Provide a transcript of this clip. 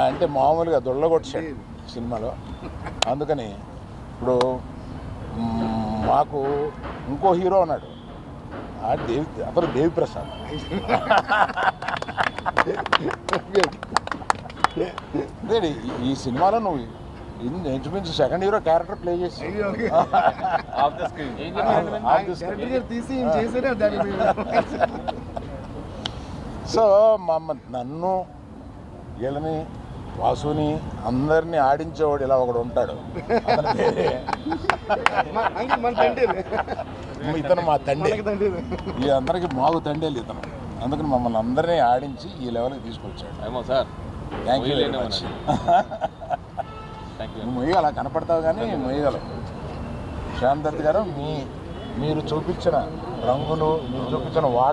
అంటే మామూలుగా దొళ్ళగొట్టాడు సినిమాలో. అందుకని ఇప్పుడు మాకు ఇంకో హీరో ఉన్నాడు, అతను దేవిప్రసాద్. అదే ఈ సినిమాలో నువ్వు ఇంచుమించు సెకండ్ హీరో క్యారెక్టర్ ప్లే చేసి సో నన్ను వీళ్ళని వాసుని అందరినీ ఆడించేవాడు ఇలా ఒకడు ఉంటాడు. ఇతను మా తండ్రి, ఈ అందరికి మాకు తండ్రి ఇతను. అందుకని మమ్మల్ని అందరినీ ఆడించి ఈ లెవెల్కి తీసుకొచ్చాడు. Thank you very much. నువ్వు మొయ్యి అలా కనపడతావు కానీ మొయ్యగలవు. శ్యామ్ దత్ గారు, మీరు చూపించిన రంగులు, మీరు చూపించిన వాటర్